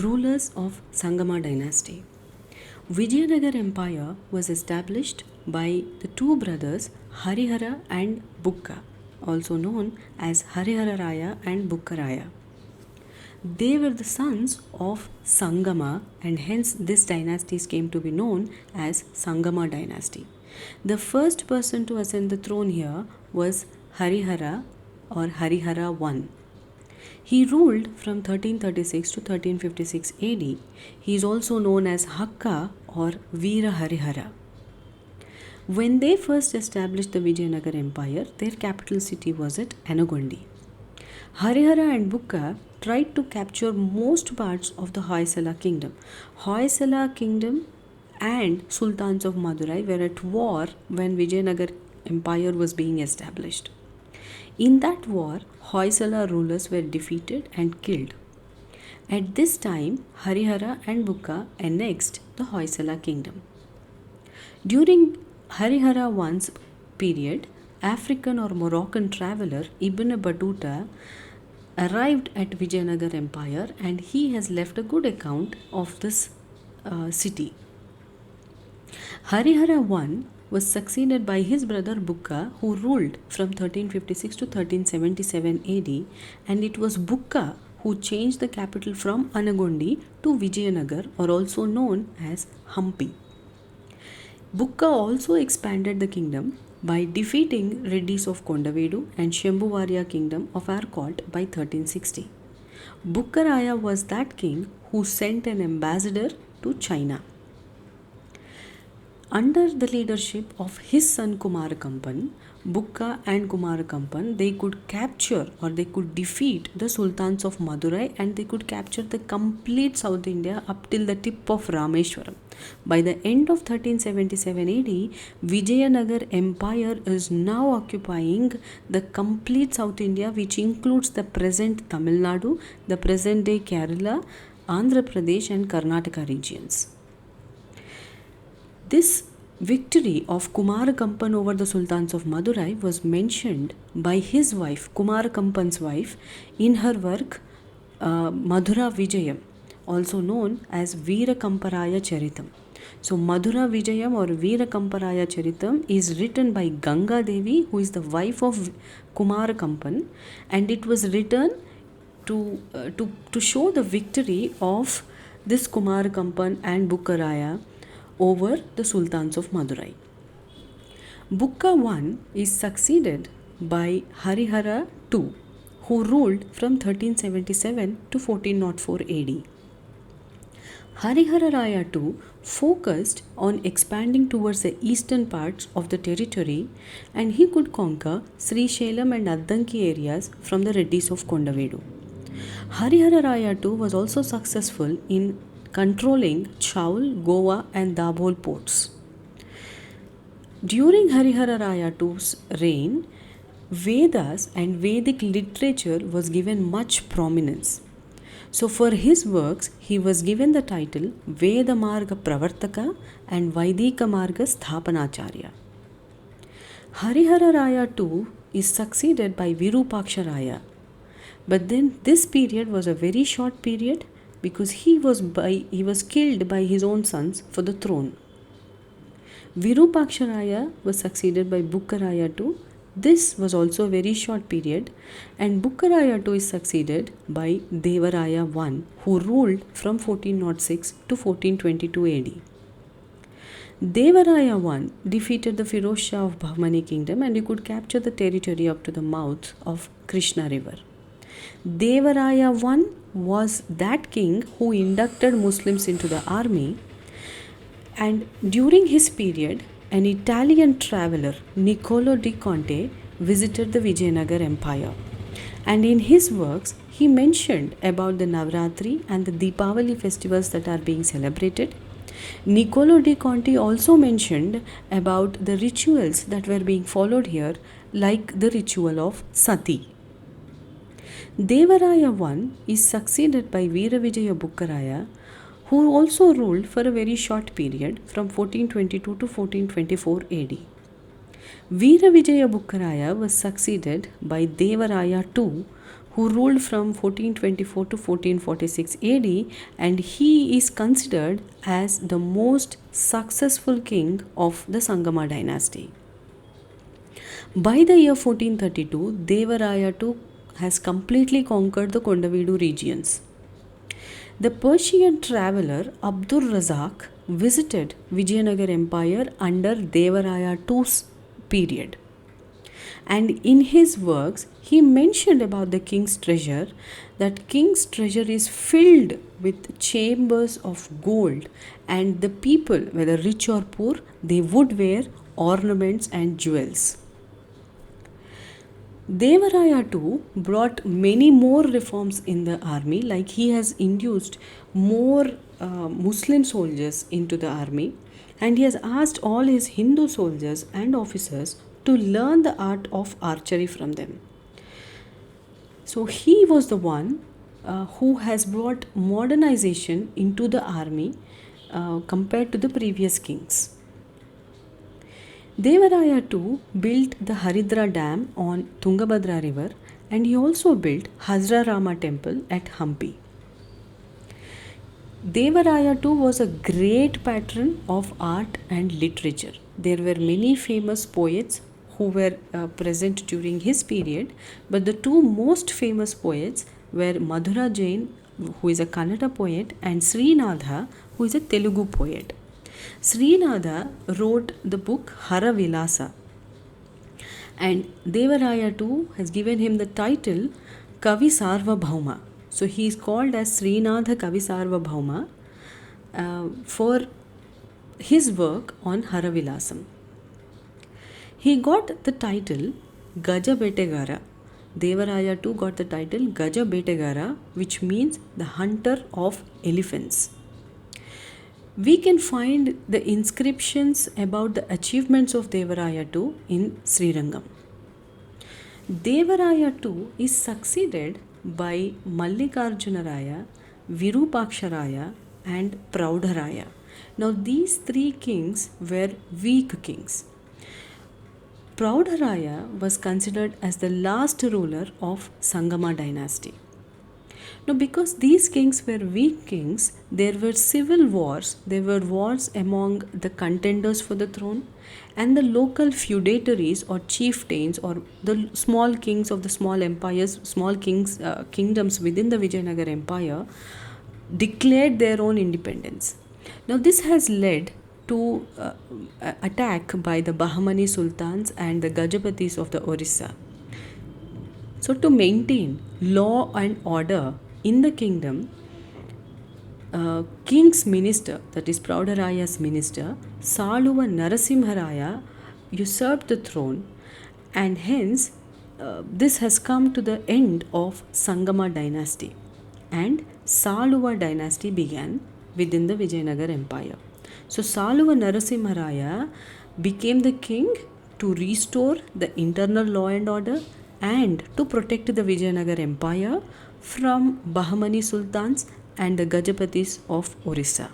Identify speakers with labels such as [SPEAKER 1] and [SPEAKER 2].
[SPEAKER 1] Rulers of Sangama dynasty. Vijayanagar Empire was established by the two brothers Harihara and Bukka, also known as Harihara Raya and Bukka Raya. They were the sons of Sangama, and hence this dynasty came to be known as Sangama dynasty. The first person to ascend the throne here was Harihara or Harihara I. He ruled from 1336 to 1356 AD. He is also known as Hakka or Veera Harihara. When they first established the Vijayanagar Empire, their capital city was at Anagondi. Harihara and Bukka tried to capture most parts of the Hoysala kingdom. Hoysala kingdom and Sultans of Madurai were at war when Vijayanagar Empire was being established. In that war, Hoysala rulers were defeated and killed. At this time, Harihara and Bukka annexed the Hoysala kingdom. During Harihara I's period, African or Moroccan traveler Ibn Battuta arrived at Vijayanagar Empire, and he has left a good account of this city. Harihara I was succeeded by his brother Bukka, who ruled from 1356 to 1377 AD, and it was Bukka who changed the capital from Anagondi to Vijayanagar, or also known as Hampi. Bukka also expanded the kingdom by defeating Reddis of Kondavedu and Shembuvarya kingdom of Arcot by 1360. Bukka Raya was that king who sent an ambassador to China. Under the leadership of his son Kumarakampan, Bukka and Kumarakampan, they could capture or they could defeat the Sultans of Madurai, and they could capture the complete South India up till the tip of Rameshwaram. By the end of 1377 AD, Vijayanagar Empire is now occupying the complete South India, which includes the present Tamil Nadu, the present day Kerala, Andhra Pradesh and Karnataka regions. This victory of Kumarakampan over the Sultans of Madurai was mentioned by his wife, Kumarakampan's wife, in her work Madhura Vijayam, also known as Veerakamparaya Charitam. So Madhura Vijayam or Veerakamparaya Charitam is written by Ganga Devi, who is the wife of Kumarakampan, and it was written to show the victory of this Kumarakampan and Bukka Raya over the Sultans of Madurai. Bukka I is succeeded by Harihara II, who ruled from 1377 to 1404 AD. Harihara Raya II focused on expanding towards the eastern parts of the territory, and he could conquer Srisailam and Addanki areas from the Reddis of Kondavedu. Harihara Raya II was also successful in controlling Chaul, Goa and Dabhol ports. During Harihara Raya II's reign, Vedas and Vedic literature was given much prominence. So for his works, he was given the title Veda Marga Pravartaka and Vaidika Marga Sthapanacharya. Harihara Raya II is succeeded by Virupaksha Raya. But then this period was a very short period, because he was killed by his own sons for the throne. Virupaksha Raya was succeeded by Bukka Raya II. This was also a very short period, and Bukka Raya II is succeeded by Deva Raya I, who ruled from 1406 to 1422 AD. Deva Raya I defeated the Firoz Shah of Bahmani kingdom, and he could capture the territory up to the mouth of Krishna river. Deva Raya I was that king who inducted Muslims into the army, and during his period, an Italian traveler, Niccolo di Conte, visited the Vijayanagar Empire, and in his works he mentioned about the Navratri and the Deepavali festivals that are being celebrated. Niccolo di Conte also mentioned about the rituals that were being followed here, like the ritual of Sati. Deva Raya I is succeeded by Veera Vijaya Bukka Raya, who also ruled for a very short period from 1422 to 1424 AD. Veera Vijaya Bukka Raya was succeeded by Deva Raya II, who ruled from 1424 to 1446 AD, and he is considered as the most successful king of the Sangama dynasty. By the year 1432, Devaraya II has completely conquered the Kondavidu regions. The Persian traveler Abdur Razak visited Vijayanagar Empire under Devaraya II's period. And in his works, he mentioned about the king's treasure, that king's treasure is filled with chambers of gold, and the people, whether rich or poor, they would wear ornaments and jewels. Devaraya II brought many more reforms in the army, like he has induced more Muslim soldiers into the army, and he has asked all his Hindu soldiers and officers to learn the art of archery from them. So he was the one who has brought modernization into the army compared to the previous kings. Devaraya II built the Haridra Dam on Tungabhadra river, and he also built Hazra Rama temple at Hampi. Devaraya II was a great patron of art and literature. There were many famous poets who were present during his period, but the two most famous poets were Madhura Jain, who is a Kannada poet, and Srinadha, who is a Telugu poet. Srinadha wrote the book Haravilasa, and Devaraya II has given him the title Kavi Sarvabhauma. So he is called as Srinadha Kavi Sarvabhauma for his work on Haravilasam. He got the title Gaja Betegara. Devaraya II got the title Gaja Betegara, which means the hunter of elephants. We can find the inscriptions about the achievements of Devaraya II in Srirangam. Devaraya II is succeeded by Mallikarjunaraya, Virupaksharaya, and Praudharaya. Now these three kings were weak kings. Praudharaya was considered as the last ruler of Sangama dynasty. Now, because these kings were weak kings, there were civil wars. There were wars among the contenders for the throne, and the local feudatories or chieftains or the small kings of the small empires, small kingdoms within the Vijayanagar Empire declared their own independence. Now, this has led to attack by the Bahmani sultans and the Gajapatis of the Orissa. So, to maintain law and order in the kingdom, king's minister, that is Praudharaya's minister, Saluva Narasimharaya, usurped the throne, and hence this has come to the end of Sangama dynasty, and Saluva dynasty began within the Vijayanagar Empire. So Saluva Narasimharaya became the king to restore the internal law and order and to protect the Vijayanagar Empire from Bahmani sultans and the Gajapatis of Orissa.